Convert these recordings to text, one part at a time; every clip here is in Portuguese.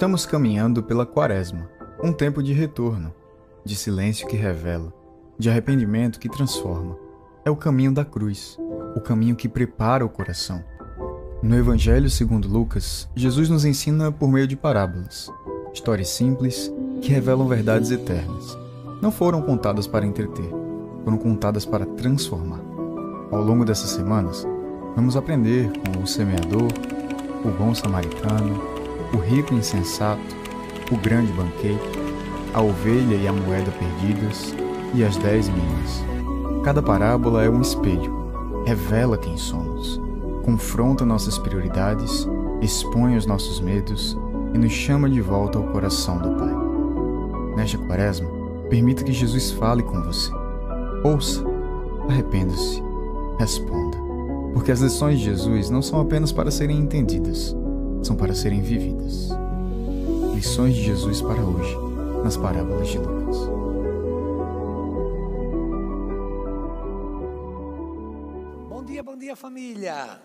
Estamos caminhando pela Quaresma, um tempo de retorno, de silêncio que revela, de arrependimento que transforma. É o caminho da cruz, o caminho que prepara o coração. No Evangelho segundo Lucas, Jesus nos ensina por meio de parábolas, histórias simples que revelam verdades eternas. Não foram contadas para entreter, foram contadas para transformar. Ao longo dessas semanas, vamos aprender com o semeador, o bom samaritano, o rico insensato, o grande banquete, a ovelha e a moeda perdidas e as 10 minas. Cada parábola é um espelho, revela quem somos, confronta nossas prioridades, expõe os nossos medos e nos chama de volta ao coração do Pai. Nesta Quaresma, permita que Jesus fale com você. Ouça, arrependa-se, responda, porque as lições de Jesus não são apenas para serem entendidas, são para serem vividas. Lições de Jesus para hoje, nas parábolas de Lucas. Bom dia família!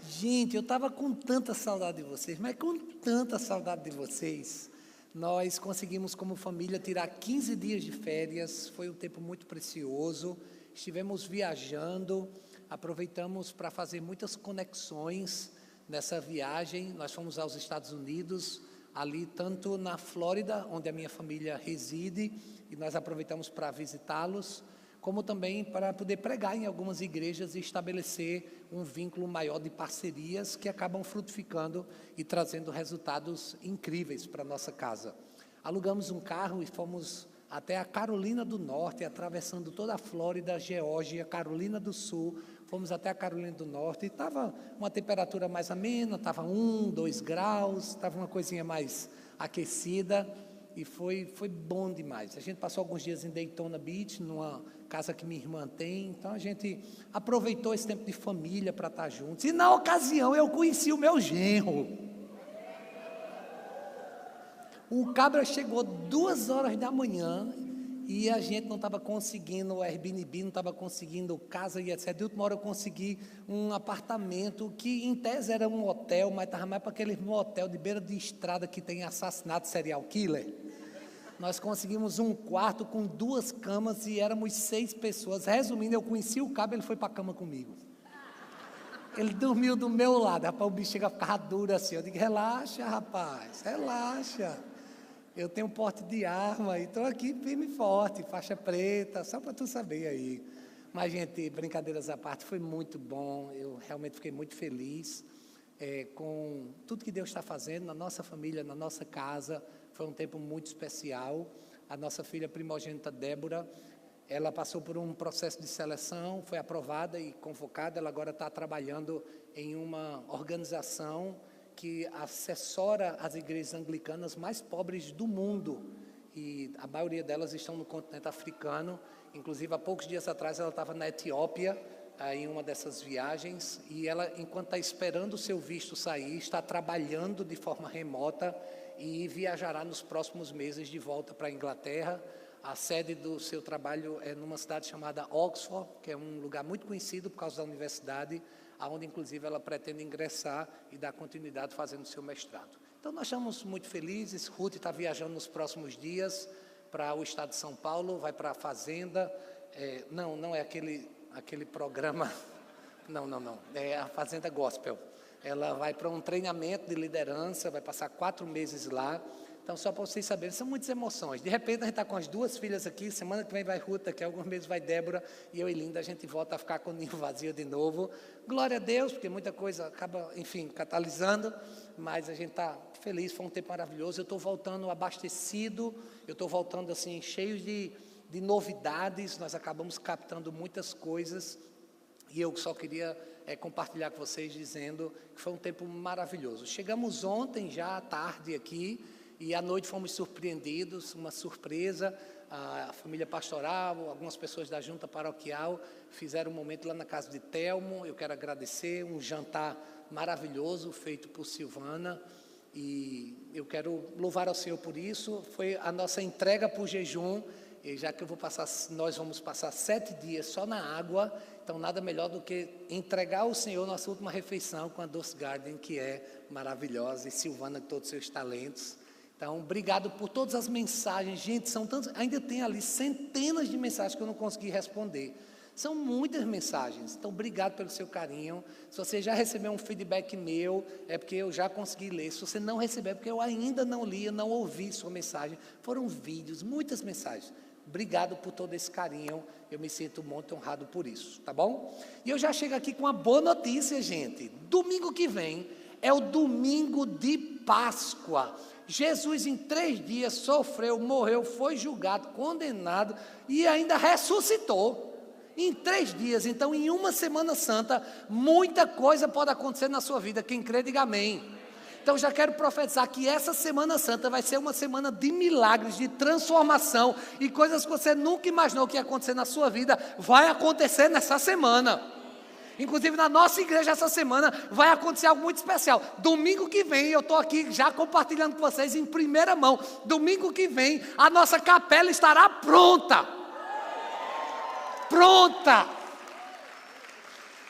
Gente, eu estava com tanta saudade de vocês, mas com tanta saudade de vocês. Nós conseguimos como família tirar 15 dias de férias, foi um tempo muito precioso. Estivemos viajando, aproveitamos para fazer muitas conexões. Nessa viagem, nós fomos aos Estados Unidos, ali tanto na Flórida, onde a minha família reside, e nós aproveitamos para visitá-los, como também para poder pregar em algumas igrejas e estabelecer um vínculo maior de parcerias que acabam frutificando e trazendo resultados incríveis para a nossa casa. Alugamos um carro e fomos até a Carolina do Norte, atravessando toda a Flórida, Geórgia, Carolina do Sul. Fomos até a Carolina do Norte e estava uma temperatura mais amena, estava 1, 2 graus, estava uma coisinha mais aquecida e foi bom demais. A gente passou alguns dias em Daytona Beach, numa casa que minha irmã tem, então a gente aproveitou esse tempo de família para estar juntos. E na ocasião eu conheci o meu genro. O cabra chegou 2 horas da manhã e a gente não estava conseguindo o Airbnb, não estava conseguindo casa e etc. De última hora eu consegui um apartamento que em tese era um hotel, mas estava mais para aquele motel de beira de estrada que tem assassinato serial killer. Nós conseguimos um quarto com 2 camas e éramos 6 pessoas. Resumindo, eu conheci o cabra, ele foi para a cama comigo. Ele dormiu do meu lado, rapaz, o bicho chega a ficar duro assim. Eu digo, relaxa rapaz, relaxa. Eu tenho porte de arma e estou aqui firme e forte, faixa preta, só para tu saber aí. Mas, gente, brincadeiras à parte, foi muito bom, eu realmente fiquei muito feliz com tudo que Deus está fazendo na nossa família, na nossa casa. Foi um tempo muito especial. A nossa filha primogênita, Débora, ela passou por um processo de seleção, foi aprovada e convocada, ela agora está trabalhando em uma organização que assessora as igrejas anglicanas mais pobres do mundo, e a maioria delas estão no continente africano. Inclusive, há poucos dias atrás, ela estava na Etiópia, em uma dessas viagens, e ela, enquanto está esperando o seu visto sair, está trabalhando de forma remota e viajará nos próximos meses de volta para a Inglaterra. A sede do seu trabalho é numa cidade chamada Oxford, que é um lugar muito conhecido por causa da universidade, onde inclusive ela pretende ingressar e dar continuidade fazendo o seu mestrado. Então nós estamos muito felizes. Ruth está viajando nos próximos dias para o estado de São Paulo, vai para a Fazenda, não é aquele programa, não, é a Fazenda Gospel. Ela vai para um treinamento de liderança, vai passar 4 meses lá. Então, só para vocês saberem, são muitas emoções. De repente, a gente está com as 2 filhas aqui, semana que vem vai Ruth, daqui a alguns meses vai Débora, e eu e Linda, a gente volta a ficar com o ninho vazio de novo. Glória a Deus, porque muita coisa acaba, enfim, catalisando, mas a gente está feliz, foi um tempo maravilhoso. Eu estou voltando abastecido, eu estou voltando assim, cheio de novidades, nós acabamos captando muitas coisas, e eu só queria compartilhar com vocês, dizendo que foi um tempo maravilhoso. Chegamos ontem, já à tarde aqui, e à noite fomos surpreendidos, uma surpresa. A família pastoral, algumas pessoas da junta paroquial fizeram um momento lá na casa de Telmo. Eu quero agradecer, um jantar maravilhoso feito por Silvana, e eu quero louvar ao Senhor por isso. Foi a nossa entrega por jejum, E já que nós vamos passar 7 dias só na água, então nada melhor do que entregar ao Senhor nossa última refeição com a Doce Garden, que é maravilhosa, e Silvana com todos os seus talentos. Então, obrigado por todas as mensagens. Gente, são tantos, ainda tem ali centenas de mensagens que eu não consegui responder. São muitas mensagens, então obrigado pelo seu carinho. Se você já recebeu um feedback meu, é porque eu já consegui ler. Se você não recebeu, é porque eu ainda não li, não ouvi sua mensagem. Foram vídeos, muitas mensagens. Obrigado por todo esse carinho, eu me sinto muito honrado por isso, tá bom? E eu já chego aqui com uma boa notícia, gente. Domingo que vem é o domingo de Páscoa. Jesus em 3 dias sofreu, morreu, foi julgado, condenado e ainda ressuscitou. Em 3 dias, então em uma Semana Santa, muita coisa pode acontecer na sua vida. Quem crê, diga amém. Então já quero profetizar que essa Semana Santa vai ser uma semana de milagres, de transformação, e coisas que você nunca imaginou que ia acontecer na sua vida, vai acontecer nessa semana. Inclusive na nossa igreja essa semana vai acontecer algo muito especial. Domingo que vem, eu estou aqui já compartilhando com vocês em primeira mão, domingo que vem a nossa capela estará pronta. Pronta!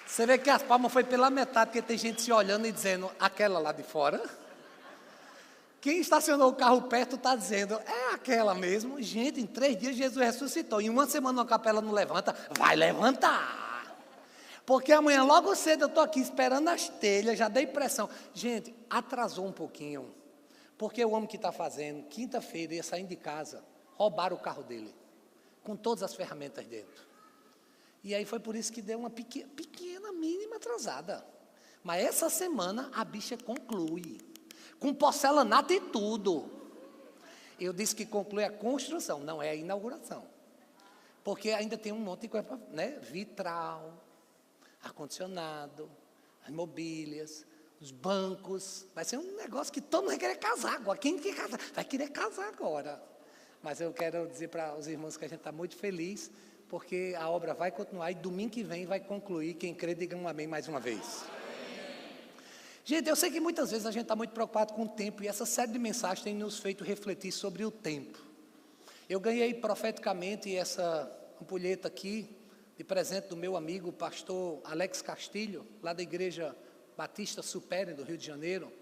Você vê que as palmas foi pela metade, porque tem gente se olhando e dizendo, aquela lá de fora. Quem estacionou o carro perto está dizendo, é aquela mesmo. Gente, em 3 dias Jesus ressuscitou. Em uma semana a capela não levanta, vai levantar. Porque amanhã logo cedo eu estou aqui esperando as telhas, já dei pressão. Gente, atrasou um pouquinho. Porque o homem que está fazendo, quinta-feira ia saindo de casa, roubaram o carro dele, com todas as ferramentas dentro. E aí foi por isso que deu uma pequena, mínima atrasada. Mas essa semana a bicha conclui. Com porcelanato e tudo. Eu disse que conclui a construção, não é a inauguração. Porque ainda tem um monte de coisa, né? Vitral, ar-condicionado, as mobílias, os bancos. Vai ser um negócio que todo mundo vai querer casar agora. Quem quer casar? Vai querer casar agora. Mas eu quero dizer para os irmãos que a gente está muito feliz, porque a obra vai continuar e domingo que vem vai concluir. Quem crê, diga um amém mais uma vez. Gente, eu sei que muitas vezes a gente está muito preocupado com o tempo, e essa série de mensagens tem nos feito refletir sobre o tempo. Eu ganhei profeticamente essa ampulheta aqui, de presente do meu amigo, o pastor Alex Castilho, lá da Igreja Batista Superior do Rio de Janeiro,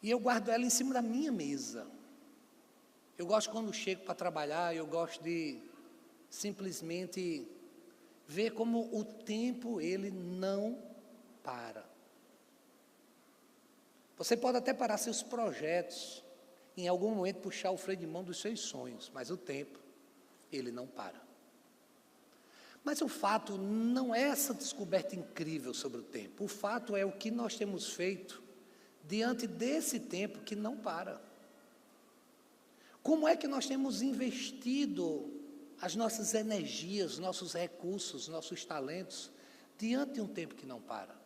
e eu guardo ela em cima da minha mesa. Eu gosto, quando chego para trabalhar, eu gosto de simplesmente ver como o tempo, ele não para. Você pode até parar seus projetos, em algum momento puxar o freio de mão dos seus sonhos, mas o tempo, ele não para. Mas o fato não é essa descoberta incrível sobre o tempo. O fato é o que nós temos feito diante desse tempo que não para. Como é que nós temos investido as nossas energias, nossos recursos, nossos talentos, diante de um tempo que não para?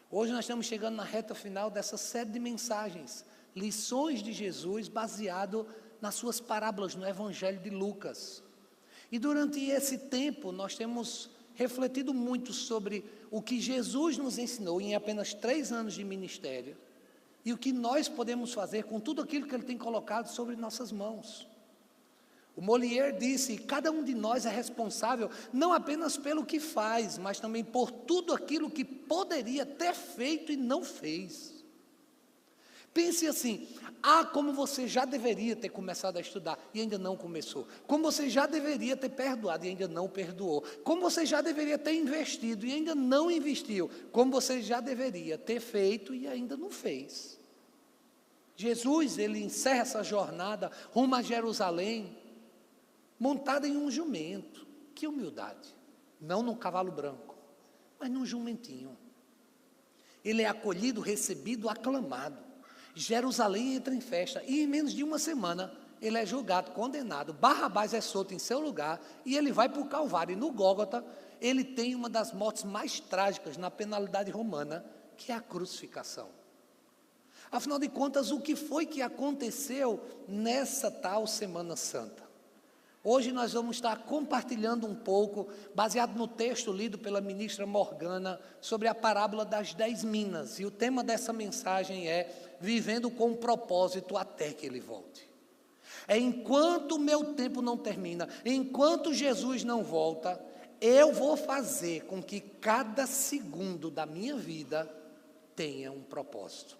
Hoje nós estamos chegando na reta final dessa série de mensagens, lições de Jesus, baseado nas suas parábolas no Evangelho de Lucas. E durante esse tempo nós temos refletido muito sobre o que Jesus nos ensinou em apenas 3 anos de ministério, e o que nós podemos fazer com tudo aquilo que Ele tem colocado sobre nossas mãos. O Molière disse, cada um de nós é responsável não apenas pelo que faz, mas também por tudo aquilo que poderia ter feito e não fez. Pense assim, como você já deveria ter começado a estudar e ainda não começou. Como você já deveria ter perdoado e ainda não perdoou. Como você já deveria ter investido e ainda não investiu. Como você já deveria ter feito e ainda não fez. Jesus, ele encerra essa jornada rumo a Jerusalém, montado em um jumento. Que humildade! Não num cavalo branco, mas num jumentinho. Ele é acolhido, recebido, aclamado. Jerusalém entra em festa, e em menos de uma semana, ele é julgado, condenado. Barrabás é solto em seu lugar, e ele vai para o Calvário. E no Gólgota, ele tem uma das mortes mais trágicas na penalidade romana, que é a crucificação. Afinal de contas, o que foi que aconteceu nessa tal Semana Santa? Hoje nós vamos estar compartilhando um pouco, baseado no texto lido pela ministra Morgana, sobre a parábola das 10 minas. E o tema dessa mensagem é: vivendo com propósito até que Ele volte. É enquanto o meu tempo não termina, enquanto Jesus não volta, eu vou fazer com que cada segundo da minha vida tenha um propósito.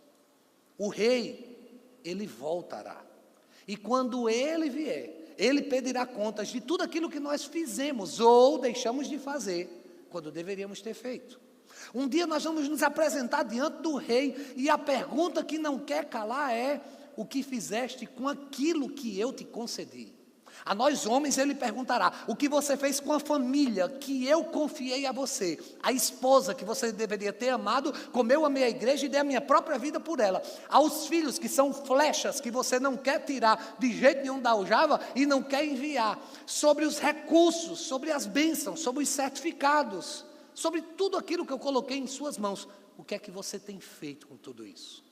O rei, ele voltará. E quando ele vier, ele pedirá contas de tudo aquilo que nós fizemos ou deixamos de fazer, quando deveríamos ter feito. Um dia nós vamos nos apresentar diante do rei, e a pergunta que não quer calar é: o que fizeste com aquilo que eu te concedi? A nós homens ele perguntará: o que você fez com a família que eu confiei a você? A esposa que você deveria ter amado, como eu amei a igreja e dei a minha própria vida por ela. Aos filhos que são flechas que você não quer tirar de jeito nenhum da aljava e não quer enviar. Sobre os recursos, sobre as bênçãos, sobre os certificados, sobre tudo aquilo que eu coloquei em suas mãos. O que é que você tem feito com tudo isso?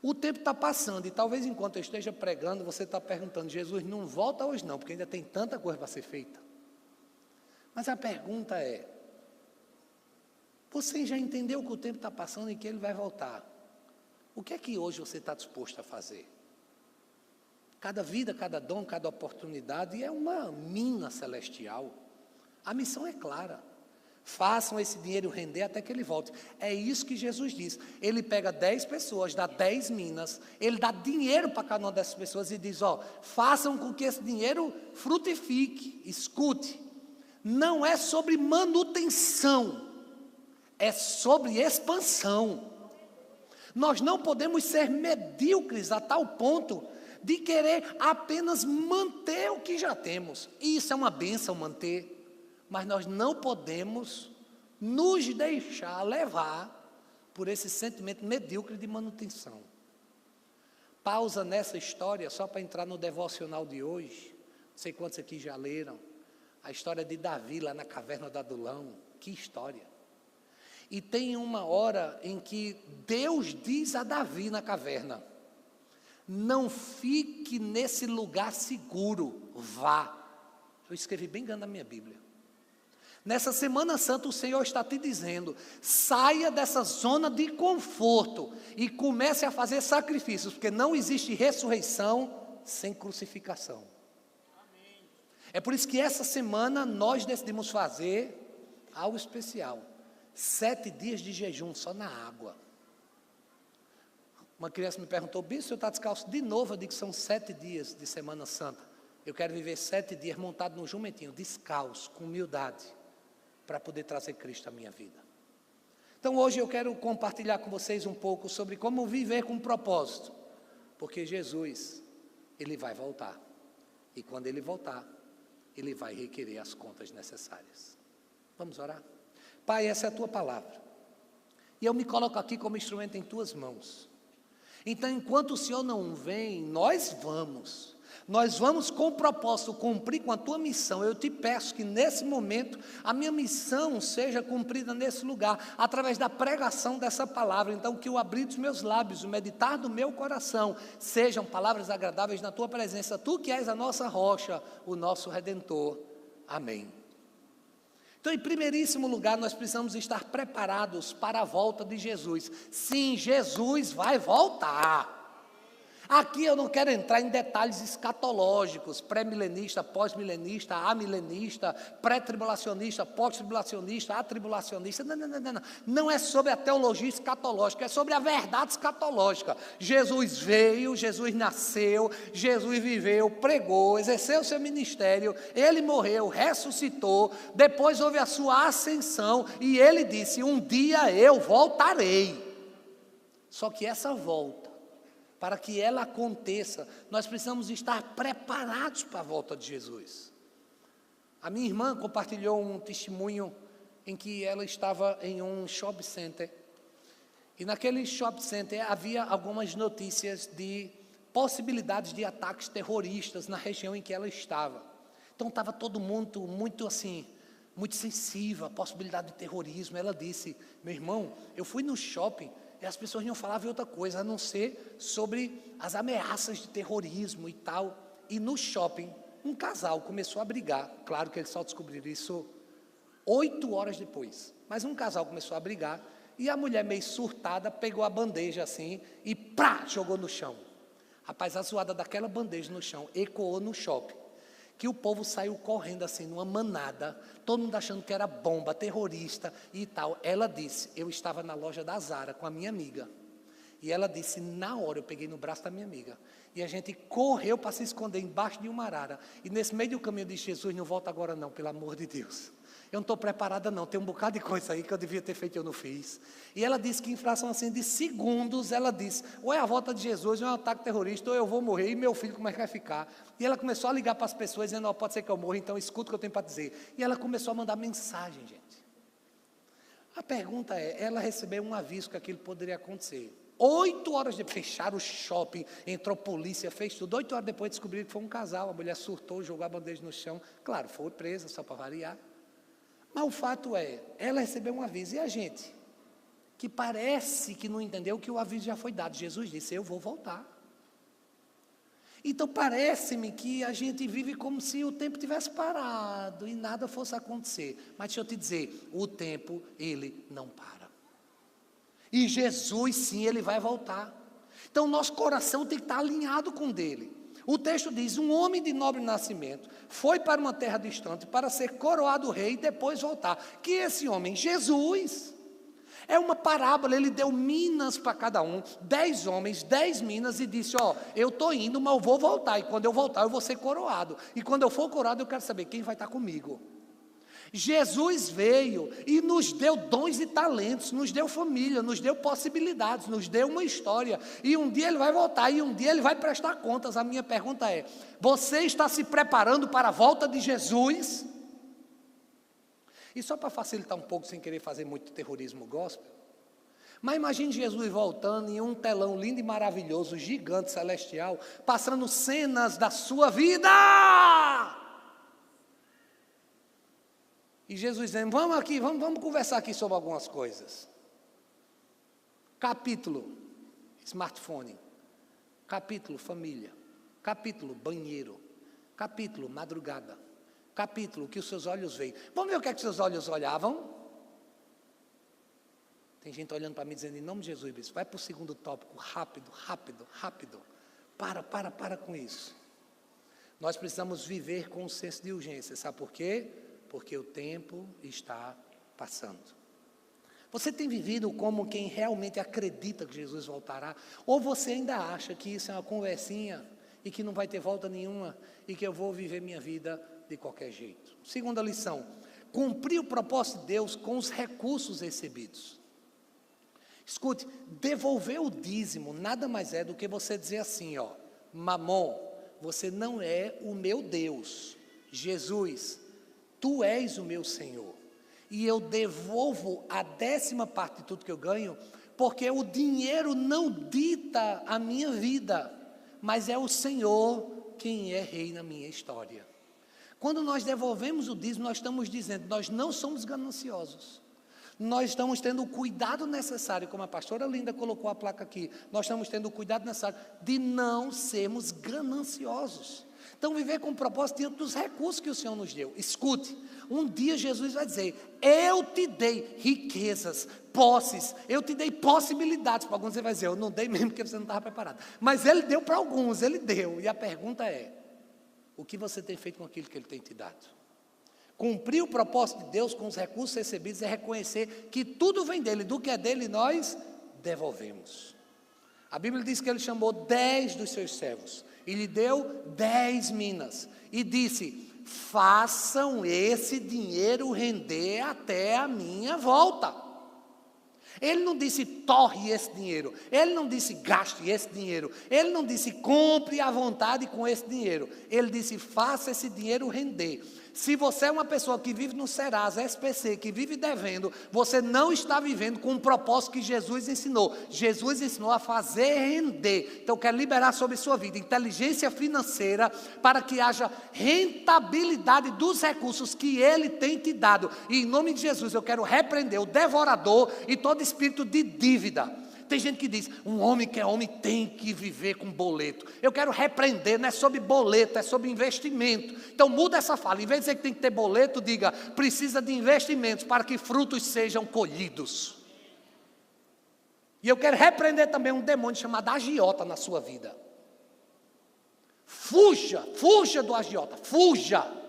O tempo está passando e talvez enquanto eu esteja pregando, você está perguntando: Jesus, não volta hoje não, porque ainda tem tanta coisa para ser feita. Mas a pergunta é: você já entendeu que o tempo está passando e que ele vai voltar? O que é que hoje você está disposto a fazer? Cada vida, cada dom, cada oportunidade é uma mina celestial. A missão é clara. Façam esse dinheiro render até que ele volte. É isso que Jesus diz. Ele pega 10 pessoas, dá 10 minas, ele dá dinheiro para cada uma dessas pessoas e diz: façam com que esse dinheiro frutifique. Escute, não é sobre manutenção, é sobre expansão. Nós não podemos ser medíocres a tal ponto de querer apenas manter o que já temos. E isso é uma bênção, manter. Mas nós não podemos nos deixar levar por esse sentimento medíocre de manutenção. Pausa nessa história, só para entrar no devocional de hoje. Não sei quantos aqui já leram. A história de Davi lá na caverna do Adulão. Que história. E tem uma hora em que Deus diz a Davi na caverna: não fique nesse lugar seguro, vá. Eu escrevi bem grande na minha Bíblia. Nessa Semana Santa o Senhor está te dizendo: saia dessa zona de conforto e comece a fazer sacrifícios, porque não existe ressurreição sem crucificação. Amém. É por isso que essa semana nós decidimos fazer algo especial: 7 dias de jejum só na água. Uma criança me perguntou: Bispo, o senhor está descalço de novo? Eu digo que são 7 dias de Semana Santa. Eu quero viver 7 dias montado num jumentinho, descalço, com humildade, para poder trazer Cristo à minha vida. Então hoje eu quero compartilhar com vocês um pouco sobre como viver com propósito, porque Jesus, ele vai voltar, e quando ele voltar, ele vai requerer as contas necessárias. Vamos orar? Pai, essa é a tua palavra, e eu me coloco aqui como instrumento em tuas mãos. Então enquanto o Senhor não vem, nós vamos com o propósito cumprir com a tua missão. Eu te peço que nesse momento a minha missão seja cumprida nesse lugar, através da pregação dessa palavra. Então que o abrir dos meus lábios, o meditar do meu coração, sejam palavras agradáveis na tua presença, tu que és a nossa rocha, o nosso Redentor. Amém. Então, em primeiríssimo lugar, nós precisamos estar preparados para a volta de Jesus. Sim, Jesus vai voltar. Aqui eu não quero entrar em detalhes escatológicos, pré-milenista, pós-milenista, amilenista, pré-tribulacionista, pós-tribulacionista, atribulacionista. Não. Não é sobre a teologia escatológica, é sobre a verdade escatológica. Jesus veio, Jesus nasceu, Jesus viveu, pregou, exerceu o seu ministério, ele morreu, ressuscitou, depois houve a sua ascensão e ele disse: um dia eu voltarei. Só que essa volta, para que ela aconteça, nós precisamos estar preparados para a volta de Jesus. A minha irmã compartilhou um testemunho em que ela estava em um shopping center. E naquele shopping center havia algumas notícias de possibilidades de ataques terroristas na região em que ela estava. Então estava todo mundo muito sensível à possibilidade de terrorismo. Ela disse: meu irmão, eu fui no shopping e as pessoas não falavam outra coisa a não ser sobre as ameaças de terrorismo e tal. E no shopping, um casal começou a brigar. Claro que eles só descobriram isso 8 horas depois. Mas um casal começou a brigar e a mulher, meio surtada, pegou a bandeja assim e jogou no chão. Rapaz, a zoada daquela bandeja no chão ecoou no shopping, que o povo saiu correndo assim, numa manada, todo mundo achando que era bomba, terrorista e tal. Ela disse, eu estava na loja da Zara com a minha amiga, e ela disse, na hora eu peguei no braço da minha amiga, e a gente correu para se esconder embaixo de uma arara, e nesse meio do caminho eu disse, Jesus, não volta agora não, pelo amor de Deus. Eu não estou preparada não, tem um bocado de coisa aí que eu devia ter feito e eu não fiz. E ela disse que em fração assim de segundos, ela disse, ou é a volta de Jesus, ou é um ataque terrorista, ou eu vou morrer, e meu filho como é que vai ficar? E ela começou a ligar para as pessoas, dizendo, oh, pode ser que eu morra, então escuta o que eu tenho para dizer. E ela começou a mandar mensagem, gente. A pergunta é, ela recebeu um aviso que aquilo poderia acontecer. 8 horas de fechar o shopping, entrou polícia, fez tudo. 8 horas depois descobriram que foi um casal, a mulher surtou, jogou a bandeja no chão. Claro, foi presa, só para variar. Mas o fato é, ela recebeu um aviso, e a gente? Que parece que não entendeu que o aviso já foi dado. Jesus disse, eu vou voltar. Então parece-me que a gente vive como se o tempo tivesse parado e nada fosse acontecer. Mas deixa eu te dizer, o tempo, ele não para. E Jesus, sim, ele vai voltar. Então nosso coração tem que estar alinhado com o dele. O texto diz, um homem de nobre nascimento foi para uma terra distante para ser coroado rei e depois voltar. Que esse homem, Jesus, é uma parábola, ele deu minas para cada um, 10 homens, 10 minas e disse, ó, eu estou indo, mas eu vou voltar, e quando eu voltar eu vou ser coroado. E quando eu for coroado eu quero saber quem vai estar comigo. Jesus veio e nos deu dons e talentos, nos deu família, nos deu possibilidades, nos deu uma história. E um dia ele vai voltar, e um dia ele vai prestar contas. A minha pergunta é, você está se preparando para a volta de Jesus? E só para facilitar um pouco, sem querer fazer muito terrorismo gospel, mas imagine Jesus voltando em um telão lindo e maravilhoso, gigante, celestial, passando cenas da sua vida. E Jesus dizendo, vamos aqui, vamos conversar aqui sobre algumas coisas. Capítulo, smartphone. Capítulo, família. Capítulo, banheiro. Capítulo, madrugada. Capítulo, que os seus olhos veem. Vamos ver o que é que seus olhos olhavam? Tem gente olhando para mim dizendo, em nome de Jesus, bispo, vai para o segundo tópico, rápido, rápido, rápido. Para com isso. Nós precisamos viver com um senso de urgência, sabe por quê? Porque o tempo está passando. Você tem vivido como quem realmente acredita que Jesus voltará? Ou você ainda acha que isso é uma conversinha e que não vai ter volta nenhuma e que eu vou viver minha vida de qualquer jeito? Segunda lição, cumprir o propósito de Deus com os recursos recebidos. Escute, devolver o dízimo nada mais é do que você dizer assim, ó, Mamon, você não é o meu Deus. Jesus, Tu és o meu Senhor, e eu devolvo a 10ª parte de tudo que eu ganho, porque o dinheiro não dita a minha vida, mas é o Senhor quem é rei na minha história. Quando nós devolvemos o dízimo, nós estamos dizendo, nós não somos gananciosos, nós estamos tendo o cuidado necessário, como a pastora Linda colocou a placa aqui, nós estamos tendo o cuidado necessário de não sermos gananciosos. Então, viver com propósito diante dos recursos que o Senhor nos deu. Escute, um dia Jesus vai dizer, eu te dei riquezas, posses, eu te dei possibilidades. Para alguns ele vai dizer, eu não dei mesmo porque você não estava preparado. Mas ele deu para alguns, ele deu. E a pergunta é, o que você tem feito com aquilo que ele tem te dado? Cumprir o propósito de Deus com os recursos recebidos é reconhecer que tudo vem dele, do que é dele nós devolvemos. A Bíblia diz que ele chamou 10 dos seus servos e lhe deu 10 minas e disse, façam esse dinheiro render até a minha volta. Ele não disse torre esse dinheiro, ele não disse gaste esse dinheiro, ele não disse compre à vontade com esse dinheiro, ele disse faça esse dinheiro render. Se você é uma pessoa que vive no Serasa, SPC, que vive devendo, você não está vivendo com o propósito que Jesus ensinou. Jesus ensinou a fazer render. Então eu quero liberar sobre sua vida inteligência financeira para que haja rentabilidade dos recursos que Ele tem te dado. E em nome de Jesus eu quero repreender o devorador e todo espírito de dívida. Tem gente que diz, um homem que é homem tem que viver com boleto. Eu quero repreender, não é sobre boleto, é sobre investimento. Então muda essa fala, em vez de dizer que tem que ter boleto, diga, precisa de investimentos para que frutos sejam colhidos. E eu quero repreender também um demônio chamado agiota na sua vida. Fuja do agiota, fuja.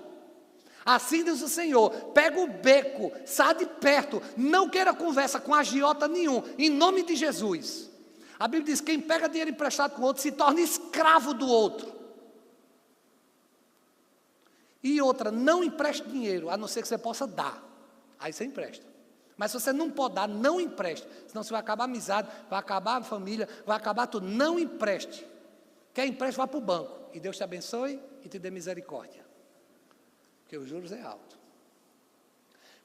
Assim diz o Senhor, pega o beco, sai de perto, não queira conversa com agiota nenhum, em nome de Jesus. A Bíblia diz, quem pega dinheiro emprestado com o outro, se torna escravo do outro. E outra, não empreste dinheiro, a não ser que você possa dar, aí você empresta. Mas se você não pode dar, não empreste, senão você vai acabar a amizade, vai acabar a família, vai acabar tudo, não empreste. Quer empréstimo, vá para o banco, e Deus te abençoe e te dê misericórdia. Porque os juros é alto.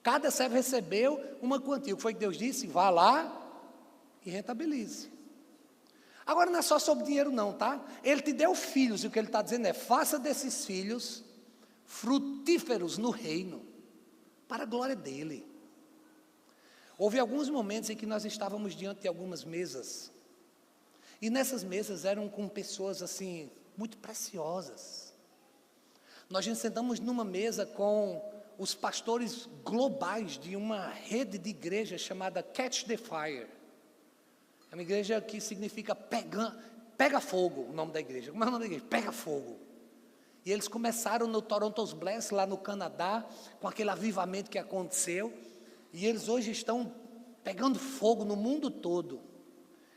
Cada servo recebeu uma quantia. O que foi que Deus disse? Vá lá e rentabilize. Agora não é só sobre dinheiro não, tá? Ele te deu filhos, e o que ele está dizendo é, faça desses filhos frutíferos no reino, para a glória dele. Houve alguns momentos em que nós estávamos diante de algumas mesas, e nessas mesas eram com pessoas assim, muito preciosas. Nós nos sentamos numa mesa com os pastores globais de uma rede de igrejas chamada Catch the Fire. É uma igreja que significa pega fogo, o nome da igreja. Como é o nome da igreja? Pega fogo. E eles começaram no Toronto's Bless, lá no Canadá, com aquele avivamento que aconteceu. E eles hoje estão pegando fogo no mundo todo.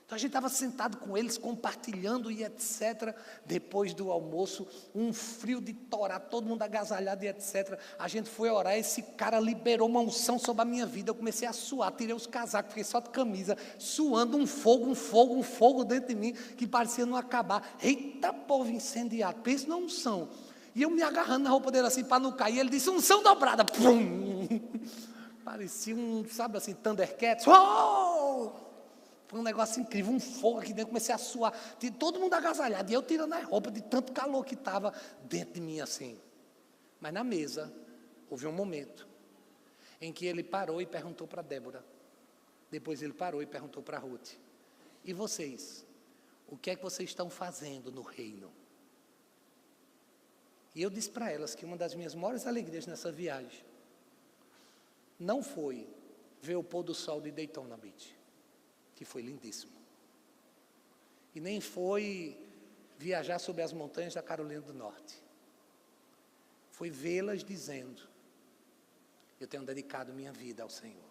Então a gente estava sentado com eles, compartilhando e etc. Depois do almoço, um frio de torar, todo mundo agasalhado e etc. A gente foi orar, esse cara liberou uma unção sobre a minha vida. Eu comecei a suar, tirei os casacos, fiquei só de camisa, suando um fogo dentro de mim, que parecia não acabar. Eita, povo incendiado, pensa na unção. E eu me agarrando na roupa dele assim, para não cair, ele disse, unção dobrada. Pum! Parecia sabe assim, Thundercats. Uou! Foi um negócio incrível, um fogo aqui dentro, comecei a suar, todo mundo agasalhado, e eu tirando a roupa de tanto calor que estava dentro de mim assim. Mas na mesa, houve um momento em que ele parou e perguntou para Débora, depois ele parou e perguntou para Ruth, e vocês, o que é que vocês estão fazendo no reino? E eu disse para elas que uma das minhas maiores alegrias nessa viagem, não foi ver o pôr do sol de Daytona Beach, que foi lindíssimo. E nem foi viajar sobre as montanhas da Carolina do Norte. Foi vê-las dizendo, eu tenho dedicado minha vida ao Senhor.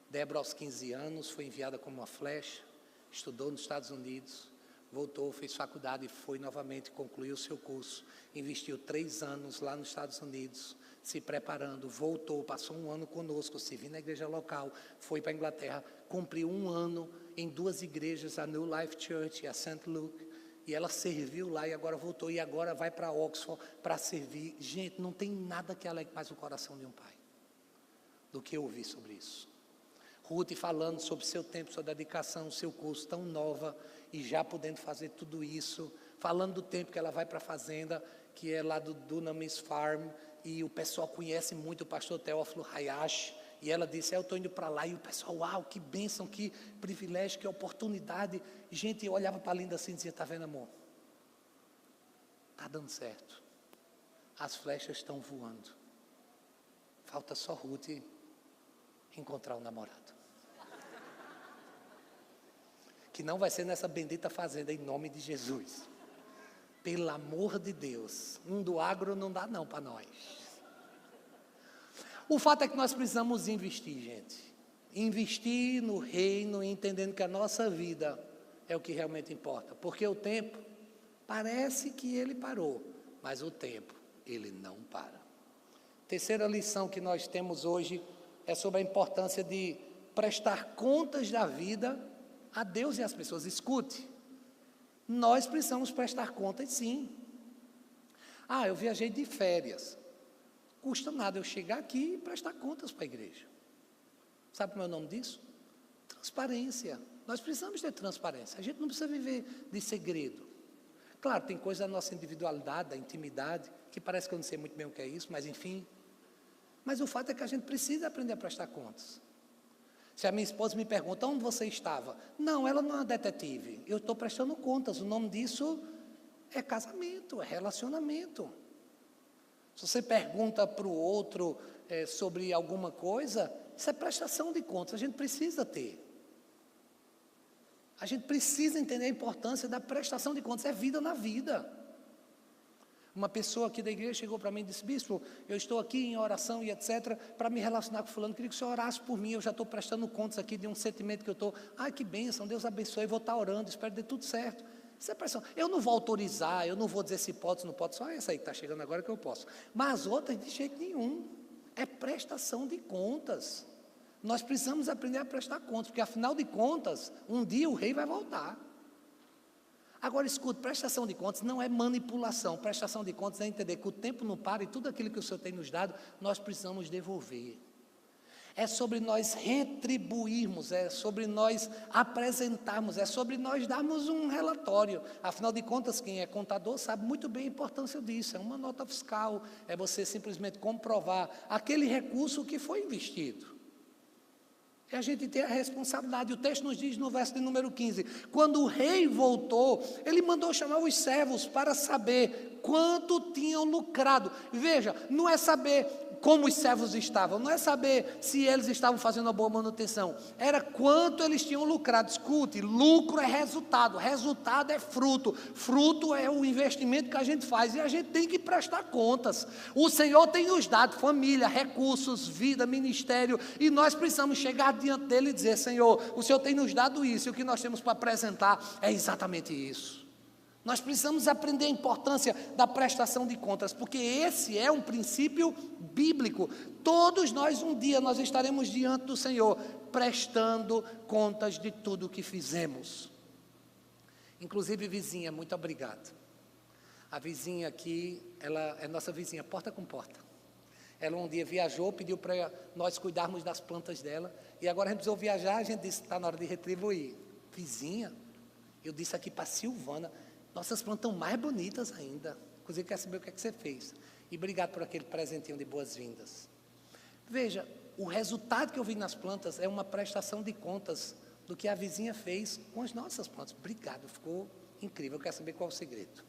Débora, aos 15 anos, foi enviada como uma flecha, estudou nos Estados Unidos, voltou, fez faculdade e foi novamente, concluiu o seu curso, investiu 3 anos lá nos Estados Unidos, se preparando, voltou, passou 1 ano conosco, serviu na igreja local, foi para a Inglaterra, cumpriu 1 ano em 2 igrejas, a New Life Church e a St. Luke, e ela serviu lá e agora voltou, e agora vai para Oxford para servir. Gente, não tem nada que alegre mais o coração de um pai do que ouvir sobre isso. Ruth falando sobre seu tempo, sua dedicação, seu curso tão nova, e já podendo fazer tudo isso, falando do tempo que ela vai para a fazenda, que é lá do Dunamis Farm, e o pessoal conhece muito o pastor Teófilo Hayashi, e ela disse, eu estou indo para lá, e o pessoal, uau, que bênção, que privilégio, que oportunidade. E gente, eu olhava para a Linda assim e dizia, está vendo, amor? Está dando certo. As flechas estão voando. Falta só Ruth encontrar um namorado. Que não vai ser nessa bendita fazenda, em nome de Jesus. Pelo amor de Deus, do agro não dá não para nós. O fato é que nós precisamos investir, gente. Investir no reino, entendendo que a nossa vida é o que realmente importa. Porque o tempo, parece que ele parou, mas o tempo, ele não para. Terceira lição que nós temos hoje é sobre a importância de prestar contas da vida a Deus e às pessoas. Escute. Nós precisamos prestar contas, sim. Eu viajei de férias. Custa nada eu chegar aqui e prestar contas para a igreja. Sabe como é o nome disso? Transparência. Nós precisamos ter transparência. A gente não precisa viver de segredo. Claro, tem coisa da nossa individualidade, da intimidade, que parece que eu não sei muito bem o que é isso, mas enfim. Mas o fato é que a gente precisa aprender a prestar contas. Se a minha esposa me pergunta, onde você estava? Não, ela não é uma detetive. Eu estou prestando contas. O nome disso é casamento, é relacionamento. Se você pergunta para o outro sobre alguma coisa, isso é prestação de contas. A gente precisa ter. A gente precisa entender a importância da prestação de contas. É vida na vida. Uma pessoa aqui da igreja chegou para mim e disse: bispo, eu estou aqui em oração e etc, para me relacionar com fulano, queria que o senhor orasse por mim, eu já estou prestando contas aqui de um sentimento que eu estou, ai que bênção, Deus abençoe, vou estar orando, espero que dê tudo certo. Isso é pressão. Eu não vou autorizar, eu não vou dizer se pode, se não pode, só essa aí que está chegando agora que eu posso, mas outras de jeito nenhum, é prestação de contas. Nós precisamos aprender a prestar contas, porque afinal de contas, um dia o rei vai voltar. Agora escute, prestação de contas não é manipulação, prestação de contas é entender que o tempo não para e tudo aquilo que o Senhor tem nos dado, nós precisamos devolver. É sobre nós retribuirmos, é sobre nós apresentarmos, é sobre nós darmos um relatório. Afinal de contas, quem é contador sabe muito bem a importância disso, é uma nota fiscal, é você simplesmente comprovar aquele recurso que foi investido. E a gente tem a responsabilidade. O texto nos diz no verso de número 15, quando o rei voltou, ele mandou chamar os servos para saber quanto tinham lucrado. Veja, não é saber como os servos estavam, não é saber se eles estavam fazendo uma boa manutenção, era quanto eles tinham lucrado. Escute, lucro é resultado, resultado é fruto, fruto é o investimento que a gente faz, e a gente tem que prestar contas. O Senhor tem nos dado família, recursos, vida, ministério, e nós precisamos chegar diante dele e dizer: Senhor, o Senhor tem nos dado isso, e o que nós temos para apresentar é exatamente isso. Nós precisamos aprender a importância da prestação de contas, porque esse é um princípio bíblico. Todos nós um dia nós estaremos diante do Senhor, prestando contas de tudo o que fizemos. Inclusive, vizinha, muito obrigado. A vizinha aqui, ela é nossa vizinha, porta com porta. Ela um dia viajou, pediu para nós cuidarmos das plantas dela, e agora a gente precisou viajar, a gente disse: está na hora de retribuir. Vizinha, eu disse aqui para a Silvana, nossas plantas estão mais bonitas ainda. Inclusive, quer saber o que é que você fez. E obrigado por aquele presentinho de boas-vindas. Veja, o resultado que eu vi nas plantas é uma prestação de contas do que a vizinha fez com as nossas plantas. Obrigado, ficou incrível. Eu quero saber qual é o segredo.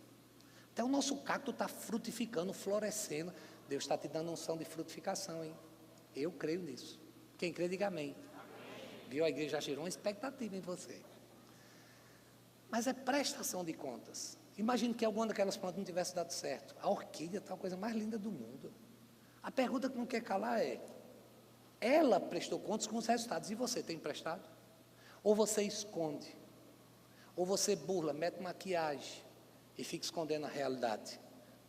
Até o nosso cacto está frutificando, florescendo. Deus está te dando unção de frutificação, hein? Eu creio nisso. Quem crê, diga amém. Viu? A igreja já gerou uma expectativa em você. Mas é prestação de contas. Imagine que alguma daquelas plantas não tivesse dado certo. A orquídea está a coisa mais linda do mundo. A pergunta que não quer calar é: ela prestou contas com os resultados, e você tem prestado? Ou você esconde? Ou você burla, mete maquiagem e fica escondendo a realidade?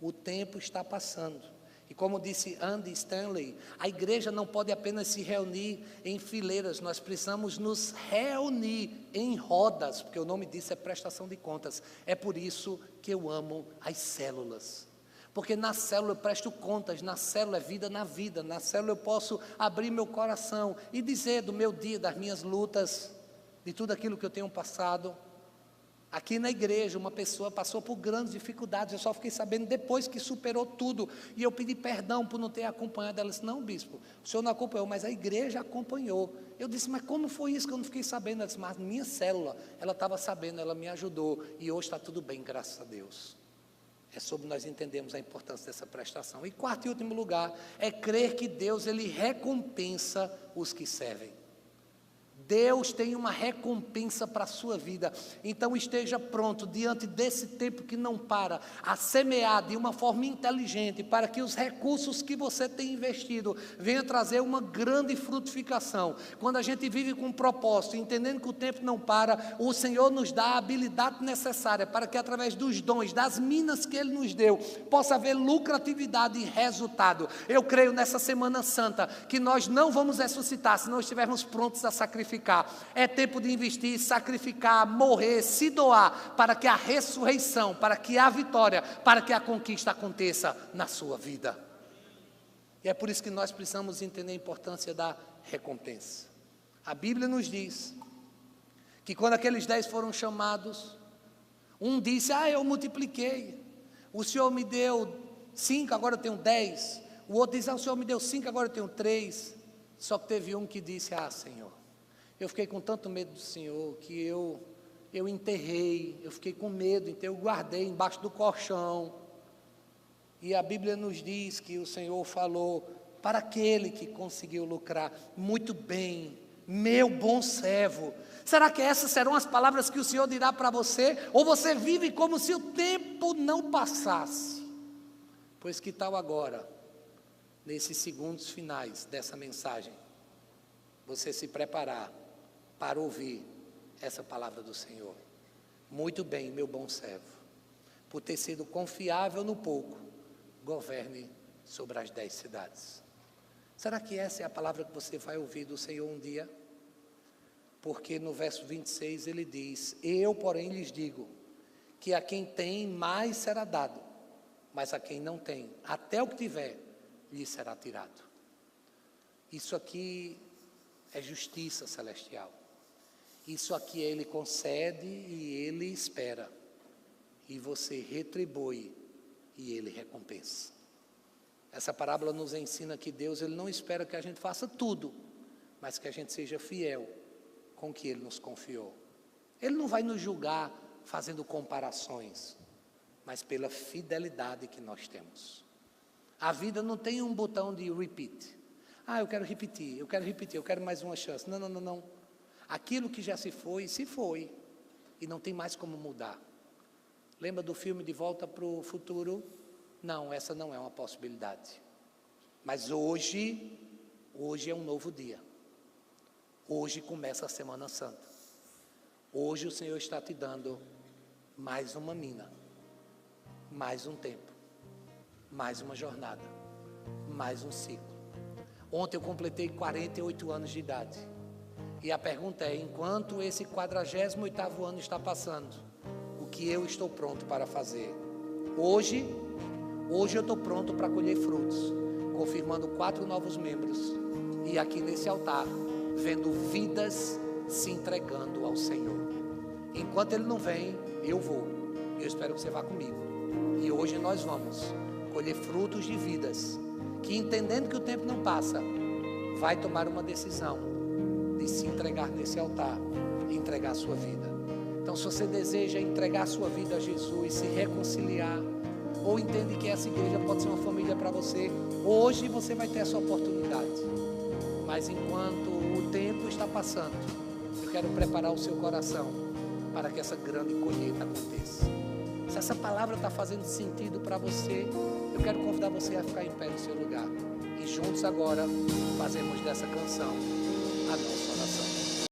O tempo está passando. E como disse Andy Stanley, a igreja não pode apenas se reunir em fileiras, nós precisamos nos reunir em rodas, porque o nome disso é prestação de contas. É por isso que eu amo as células. Porque na célula eu presto contas, na célula é vida na vida, na célula eu posso abrir meu coração e dizer do meu dia, das minhas lutas, de tudo aquilo que eu tenho passado. Aqui na igreja, uma pessoa passou por grandes dificuldades, eu só fiquei sabendo depois que superou tudo, e eu pedi perdão por não ter acompanhado. Ela disse: não, bispo, o senhor não acompanhou, mas a igreja acompanhou. Eu disse: mas como foi isso que eu não fiquei sabendo? Ela disse: mas minha célula, ela estava sabendo, ela me ajudou, e hoje está tudo bem, graças a Deus. É sobre nós entendermos a importância dessa prestação. E quarto e último lugar, é crer que Deus, Ele recompensa os que servem. Deus tem uma recompensa para a sua vida, então esteja pronto diante desse tempo que não para, a semear de uma forma inteligente, para que os recursos que você tem investido venham trazer uma grande frutificação. Quando a gente vive com um propósito, entendendo que o tempo não para, o Senhor nos dá a habilidade necessária, para que através dos dons, das minas que Ele nos deu, possa haver lucratividade e resultado. Eu creio nessa Semana Santa, que nós não vamos ressuscitar, se não estivermos prontos a sacrificar. É tempo de investir, sacrificar, morrer, se doar, para que a ressurreição, para que a vitória, para que a conquista aconteça na sua vida. E é por isso que nós precisamos entender a importância da recompensa. A Bíblia nos diz que quando aqueles 10 foram chamados, um disse: eu multipliquei, o Senhor me deu 5, agora eu tenho 10. O outro diz: o Senhor me deu 5, agora eu tenho 3. Só que teve um que disse: Senhor, eu fiquei com tanto medo do Senhor, que eu enterrei, eu fiquei com medo, então eu guardei embaixo do colchão. E a Bíblia nos diz que o Senhor falou para aquele que conseguiu lucrar: muito bem, meu bom servo. Será que essas serão as palavras que o Senhor dirá para você? Ou você vive como se o tempo não passasse? Pois que tal agora, nesses segundos finais dessa mensagem, você se preparar para ouvir essa palavra do Senhor. Muito bem, meu bom servo, por ter sido confiável no pouco, governe sobre as 10 cidades. Será que essa é a palavra que você vai ouvir do Senhor um dia? Porque no verso 26 ele diz: eu, porém, lhes digo, que a quem tem mais será dado, mas a quem não tem, até o que tiver, lhe será tirado. Isso aqui é justiça celestial. Isso aqui ele concede e ele espera. E você retribui e ele recompensa. Essa parábola nos ensina que Deus ele não espera que a gente faça tudo, mas que a gente seja fiel com o que ele nos confiou. Ele não vai nos julgar fazendo comparações, mas pela fidelidade que nós temos. A vida não tem um botão de repeat. Eu quero repetir, eu quero mais uma chance. Não. Aquilo que já se foi, e não tem mais como mudar. Lembra do filme De Volta para o Futuro? Não, essa não é uma possibilidade. Mas hoje é um novo dia. Hoje começa a Semana Santa. Hoje o Senhor está te dando mais uma mina, mais um tempo, mais uma jornada, mais um ciclo. Ontem eu completei 48 anos de idade. E a pergunta é: enquanto esse 48º ano está passando, o que eu estou pronto para fazer? Hoje eu estou pronto para colher frutos, confirmando 4 novos membros. E aqui nesse altar, vendo vidas se entregando ao Senhor. Enquanto Ele não vem, eu vou. Eu espero que você vá comigo. E hoje nós vamos colher frutos de vidas que, entendendo que o tempo não passa, vai tomar uma decisão de se entregar nesse altar e entregar a sua vida. Então, se você deseja entregar a sua vida a Jesus, se reconciliar, ou entende que essa igreja pode ser uma família para você, hoje você vai ter essa oportunidade. Mas enquanto o tempo está passando, eu quero preparar o seu coração para que essa grande colheita aconteça. Se essa palavra está fazendo sentido para você, eu quero convidar você a ficar em pé no seu lugar. E juntos agora fazemos dessa canção a nossa oração.